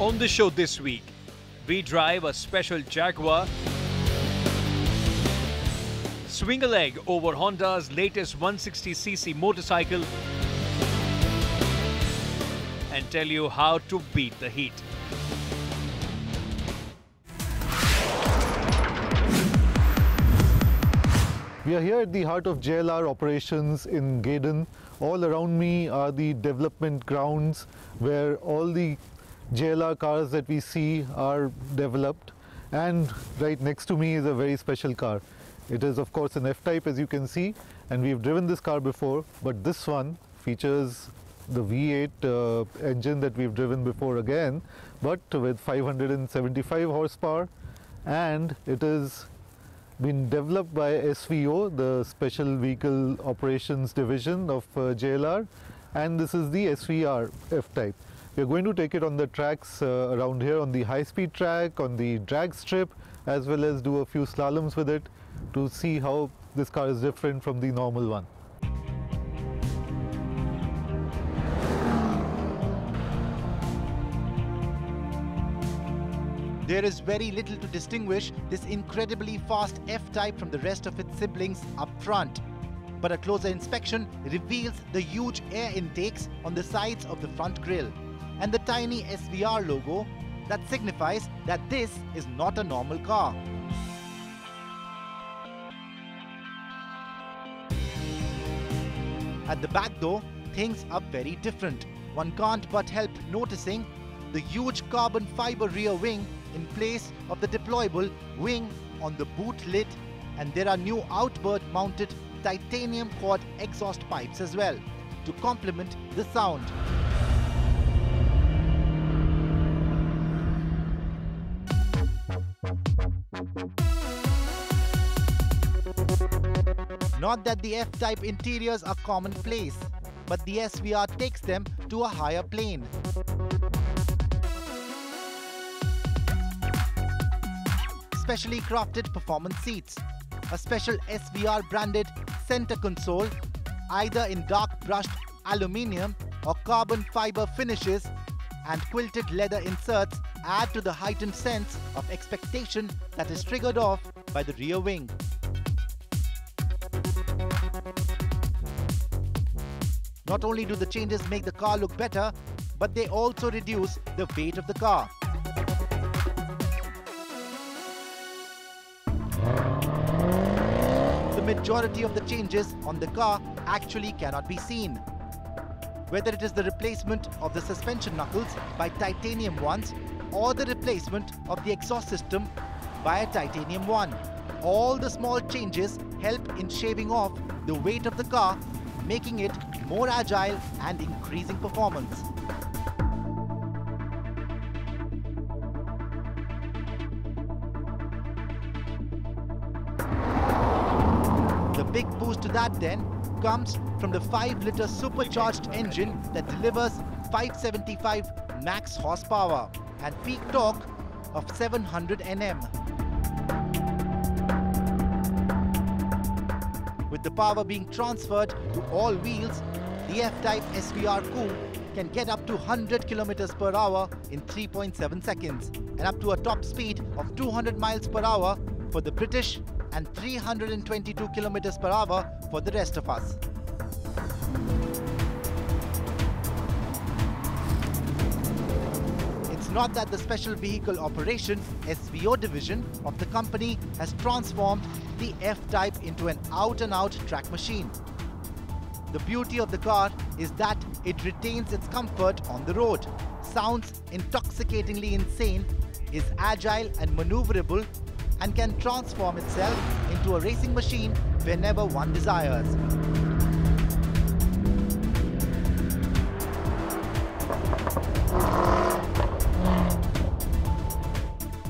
On the show this week, we drive a special Jaguar, swing a leg over Honda's latest 160cc motorcycle, and tell you how to beat the heat. We are here at the heart of JLR operations in Gaydon. All around me are the development grounds where all the JLR cars that we see are developed, and right next to me is a very special car. It is of course an F-type, as you can see, and we've driven this car before, but this one features the V8 engine that we've driven before again, but with 575 horsepower, and it is been developed by SVO, the Special Vehicle Operations Division of JLR, and this is the SVR F-type. We are going to take it on the tracks around here, on the high-speed track, on the drag strip, as well as do a few slaloms with it to see how this car is different from the normal one. There is very little to distinguish this incredibly fast F-type from the rest of its siblings up front. But a closer inspection reveals the huge air intakes on the sides of the front grille and the tiny SVR logo that signifies that this is not a normal car. At the back though, things are very different. One can't but help noticing the huge carbon fiber rear wing in place of the deployable wing on the boot lid, and there are new outboard mounted titanium quad exhaust pipes as well to complement the sound. Not that the F-type interiors are commonplace, but the SVR takes them to a higher plane. Specially crafted performance seats, a special SVR branded center console, either in dark brushed aluminium or carbon fiber finishes, and quilted leather inserts add to the heightened sense of expectation that is triggered off by the rear wing. Not only do the changes make the car look better, but they also reduce the weight of the car. The majority of the changes on the car actually cannot be seen. Whether it is the replacement of the suspension knuckles by titanium ones or the replacement of the exhaust system by a titanium one, all the small changes help in shaving off the weight of the car, making it more agile and increasing performance. The big boost to that then comes from the 5-liter supercharged engine that delivers 575 max horsepower and peak torque of 700 Nm. With the power being transferred to all wheels, the F-type SVR Coupe can get up to 100 km per hour in 3.7 seconds and up to a top speed of 200 miles per hour for the British and 322 km per hour for the rest of us. It's not that the Special Vehicle Operation SVO division of the company has transformed the F-type into an out-and-out track machine. The beauty of the car is that it retains its comfort on the road, sounds intoxicatingly insane, is agile and maneuverable, and can transform itself into a racing machine whenever one desires.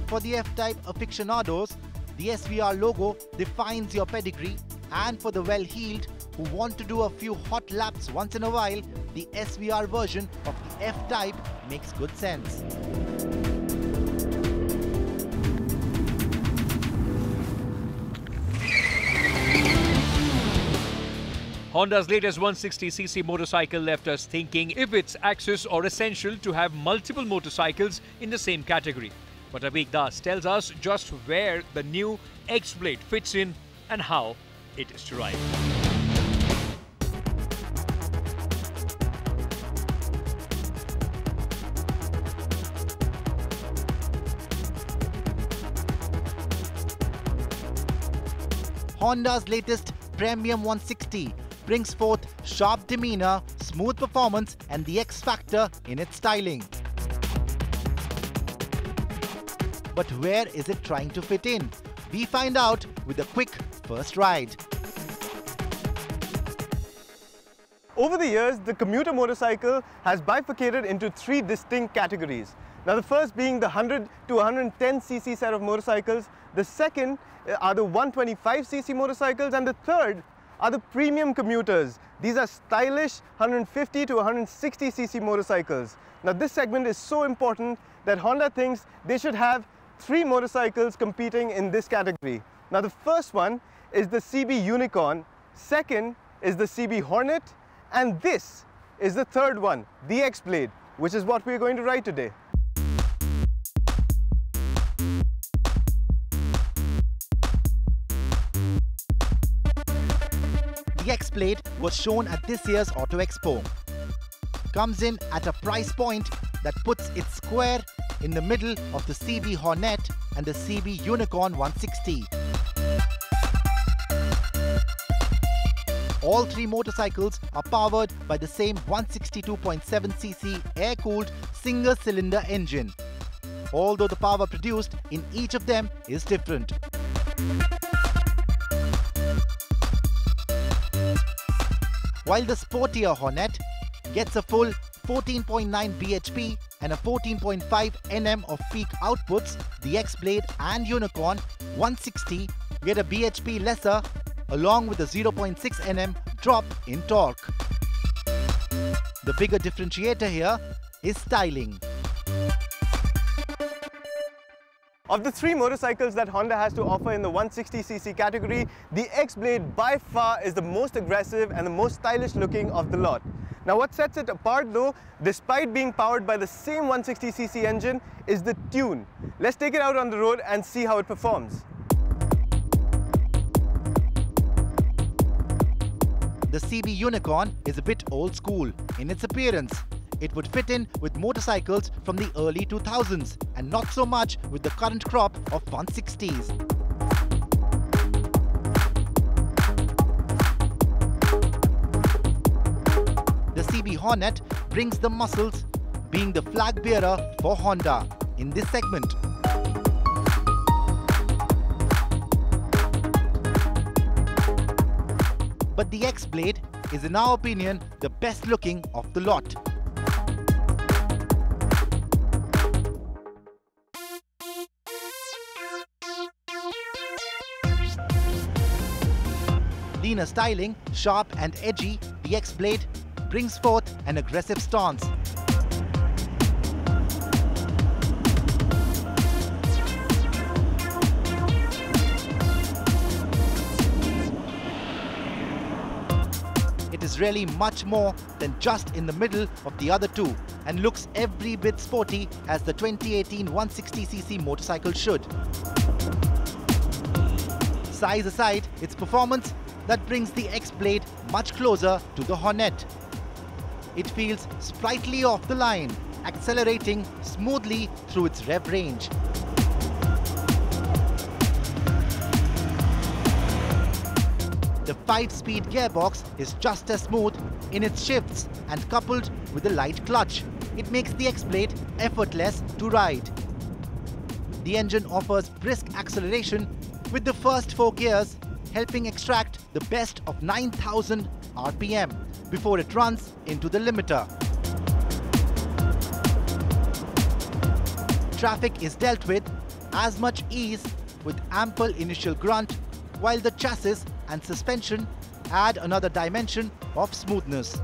For the F-type aficionados, the SVR logo defines your pedigree, and for the well-heeled who want to do a few hot laps once in a while, the SVR version of the F-type makes good sense. Honda's latest 160cc motorcycle left us thinking if it's access or essential to have multiple motorcycles in the same category. But Abhik Das tells us just where the new X-Blade fits in and how it is to ride. Honda's latest Premium 160 brings forth sharp demeanor, smooth performance and the X factor in its styling. But where is it trying to fit in? We find out with a quick first ride. Over the years, the commuter motorcycle has bifurcated into three distinct categories. Now the first being the 100 to 110cc set of motorcycles, the second are the 125cc motorcycles, and the third are the premium commuters. These are stylish 150 to 160cc motorcycles. Now this segment is so important that Honda thinks they should have three motorcycles competing in this category. Now the first one is the CB Unicorn, second is the CB Hornet, and this is the third one, the X-Blade, which is what we're going to ride today. The X-Blade was shown at this year's Auto Expo. Comes in at a price point that puts it square in the middle of the CB Hornet and the CB Unicorn 160. All three motorcycles are powered by the same 162.7cc air-cooled single-cylinder engine, although the power produced in each of them is different. While the sportier Hornet gets a full 14.9 bhp and a 14.5 Nm of peak outputs, the X-Blade and Unicorn 160 get a bhp lesser along with a 0.6 Nm drop in torque. The bigger differentiator here is styling. Of the three motorcycles that Honda has to offer in the 160cc category, the X-Blade by far is the most aggressive and the most stylish looking of the lot. Now what sets it apart though, despite being powered by the same 160cc engine, is the tune. Let's take it out on the road and see how it performs. The CB Unicorn is a bit old school in its appearance. It would fit in with motorcycles from the early 2000s and not so much with the current crop of 160s. The CB Hornet brings the muscles, being the flag bearer for Honda in this segment. But the X-Blade is in our opinion the best looking of the lot. Leaner styling, sharp and edgy, the X-Blade brings forth an aggressive stance. It is really much more than just in the middle of the other two and looks every bit sporty as the 2018 160cc motorcycle should. Size aside, its performance that brings the X-Blade much closer to the Hornet. It feels sprightly off the line, accelerating smoothly through its rev range. The 5-speed gearbox is just as smooth in its shifts and coupled with a light clutch, it makes the X-Blade effortless to ride. The engine offers brisk acceleration with the first 4 gears helping extract the best of 9,000 RPM before it runs into the limiter. Traffic is dealt with as much ease with ample initial grunt, while the chassis and suspension add another dimension of smoothness.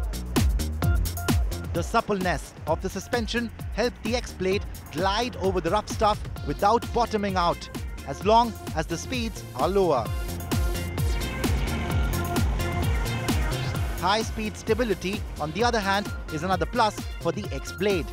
The suppleness of the suspension helped the X-Blade glide over the rough stuff without bottoming out, as long as the speeds are lower. High-speed stability, on the other hand, is another plus for the X-Blade.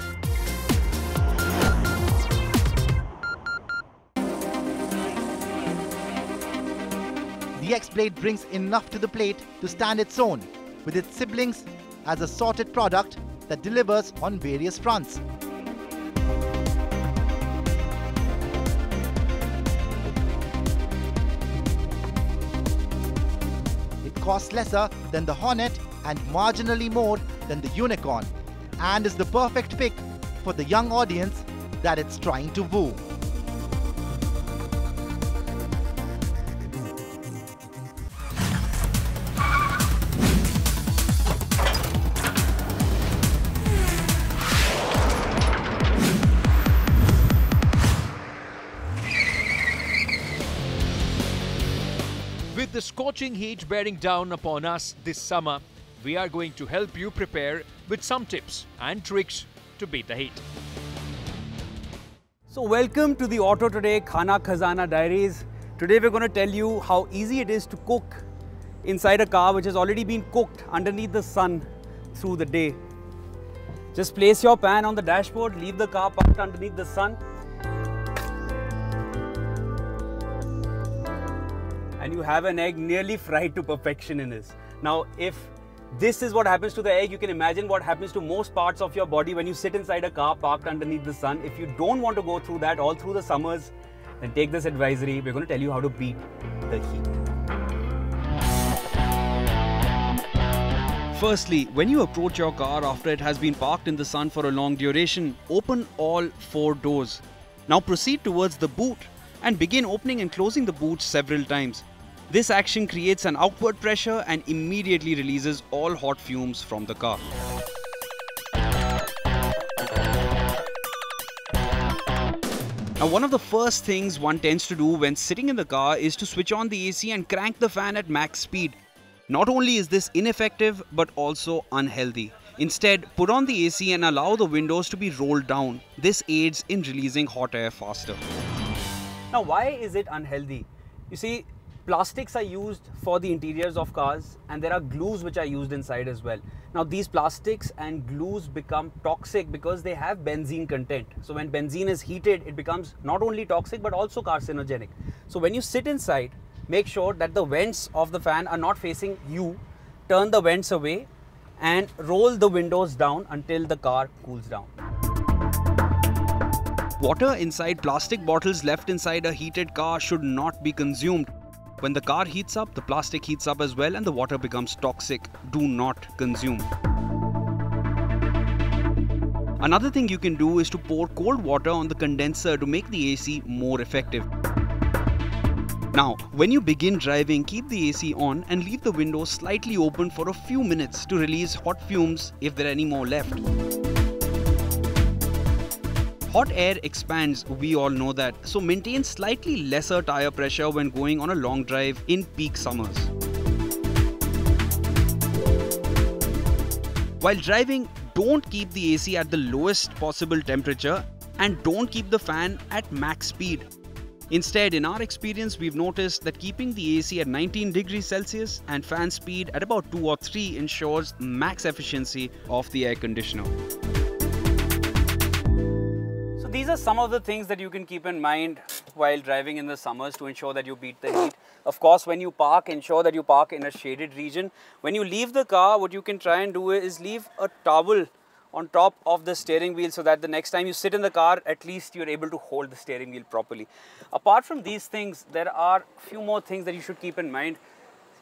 The X-Blade brings enough to the plate to stand its own, with its siblings as a sorted product that delivers on various fronts. It costs lesser than the Hornet and marginally more than the Unicorn, and is the perfect pick for the young audience that it's trying to woo. With the scorching heat bearing down upon us this summer, we are going to help you prepare with some tips and tricks to beat the heat. So welcome to the Auto Today Khana Khazana Diaries. Today we're going to tell you how easy it is to cook inside a car which has already been cooked underneath the sun through the day. Just place your pan on the dashboard, leave the car parked underneath the sun, and you have an egg nearly fried to perfection in this. Now, if this is what happens to the egg, you can imagine what happens to most parts of your body when you sit inside a car parked underneath the sun. If you don't want to go through that all through the summers, then take this advisory. We're going to tell you how to beat the heat. Firstly, when you approach your car after it has been parked in the sun for a long duration, open all 4 doors. Now proceed towards the boot and begin opening and closing the boot several times. This action creates an outward pressure and immediately releases all hot fumes from the car. Now, one of the first things one tends to do when sitting in the car is to switch on the AC and crank the fan at max speed. Not only is this ineffective, but also unhealthy. Instead, put on the AC and allow the windows to be rolled down. This aids in releasing hot air faster. Now, why is it unhealthy? You see, plastics are used for the interiors of cars, and there are glues which are used inside as well. Now, these plastics and glues become toxic because they have benzene content. So when benzene is heated, it becomes not only toxic but also carcinogenic. So when you sit inside, make sure that the vents of the fan are not facing you. Turn the vents away and roll the windows down until the car cools down. Water inside plastic bottles left inside a heated car should not be consumed. When the car heats up, the plastic heats up as well and the water becomes toxic. Do not consume. Another thing you can do is to pour cold water on the condenser to make the AC more effective. Now, when you begin driving, keep the AC on and leave the window slightly open for a few minutes to release hot fumes if there are any more left. Hot air expands, we all know that, so maintain slightly lesser tire pressure when going on a long drive in peak summers. While driving, don't keep the AC at the lowest possible temperature and don't keep the fan at max speed. Instead, in our experience, we've noticed that keeping the AC at 19 degrees Celsius and fan speed at about 2 or 3 ensures max efficiency of the air conditioner. These are some of the things that you can keep in mind while driving in the summers to ensure that you beat the heat. Of course, when you park, ensure that you park in a shaded region. When you leave the car, what you can try and do is leave a towel on top of the steering wheel so that the next time you sit in the car, at least you're able to hold the steering wheel properly. Apart from these things, there are a few more things that you should keep in mind.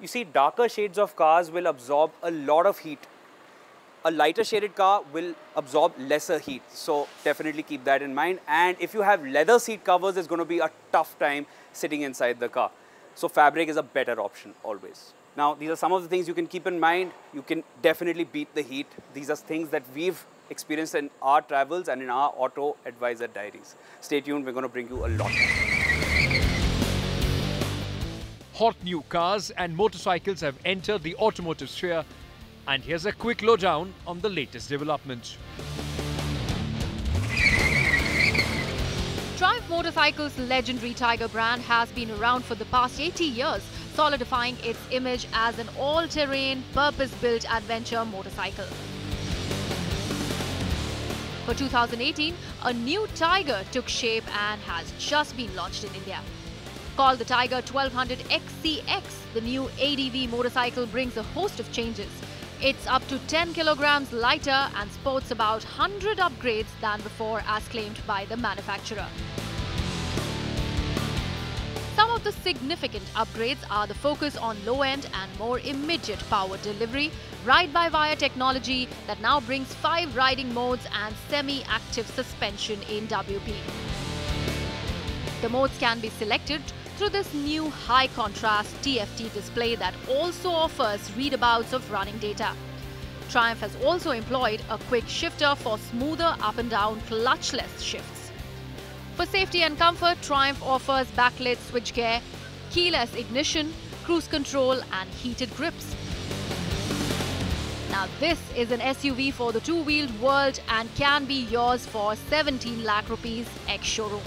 You see, darker shades of cars will absorb a lot of heat. A lighter shaded car will absorb lesser heat, so definitely keep that in mind. And if you have leather seat covers, it's going to be a tough time sitting inside the car. So fabric is a better option always. Now, these are some of the things you can keep in mind. You can definitely beat the heat. These are things that we've experienced in our travels and in our Auto Advisor diaries. Stay tuned, we're going to bring you a lot more. Hot new cars and motorcycles have entered the automotive sphere. And here's a quick lowdown on the latest developments. Triumph Motorcycles' legendary Tiger brand has been around for the past 80 years, solidifying its image as an all-terrain, purpose-built adventure motorcycle. For 2018, a new Tiger took shape and has just been launched in India. Called the Tiger 1200 XCX, the new ADV motorcycle brings a host of changes. It's up to 10 kilograms lighter and sports about 100 upgrades than before, as claimed by the manufacturer. Some of the significant upgrades are the focus on low-end and more immediate power delivery, ride-by-wire technology that now brings 5 riding modes and semi-active suspension in WP. The modes can be selected through this new high-contrast TFT display that also offers readabouts of running data. Triumph has also employed a quick shifter for smoother up and down clutchless shifts. For safety and comfort, Triumph offers backlit switchgear, keyless ignition, cruise control and heated grips. Now this is an SUV for the two-wheeled world and can be yours for 17 lakh rupees ex-showroom.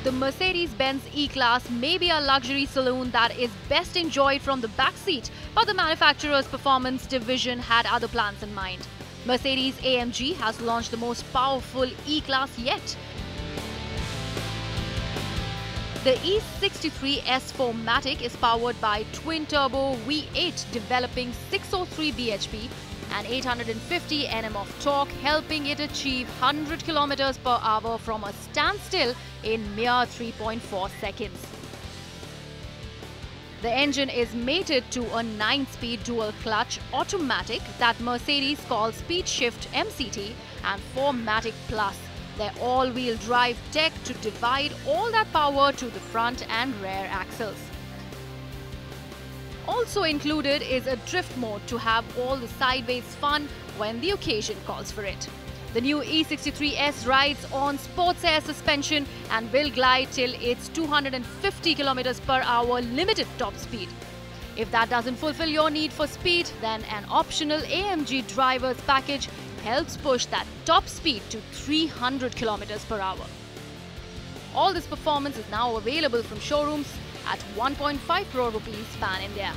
The Mercedes-Benz E-Class may be a luxury saloon that is best enjoyed from the backseat, but the manufacturer's performance division had other plans in mind. Mercedes-AMG has launched the most powerful E-Class yet. The E63 S4 Matic is powered by twin-turbo V8 developing 603 bhp and 850 Nm of torque, helping it achieve 100 km per hour from a standstill in mere 3.4 seconds. The engine is mated to a 9-speed dual-clutch automatic that Mercedes calls Speed Shift MCT and 4MATIC Plus, their all-wheel drive tech to divide all that power to the front and rear axles. Also included is a drift mode to have all the sideways fun when the occasion calls for it. The new E63S rides on sports air suspension and will glide till its 250 km per hour limited top speed. If that doesn't fulfill your need for speed, then an optional AMG driver's package helps push that top speed to 300 km per hour. All this performance is now available from showrooms at 1.5 crore rupees pan-India.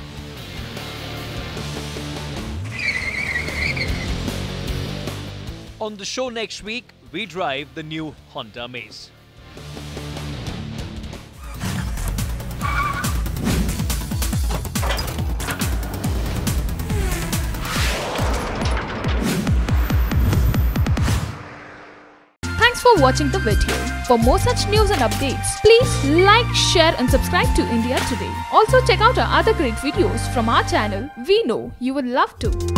On the show next week, we drive the new Honda Amaze. Thanks for watching the video. For more such news and updates, please like, share and subscribe to India Today. Also check out our other great videos from our channel. We know you would love to.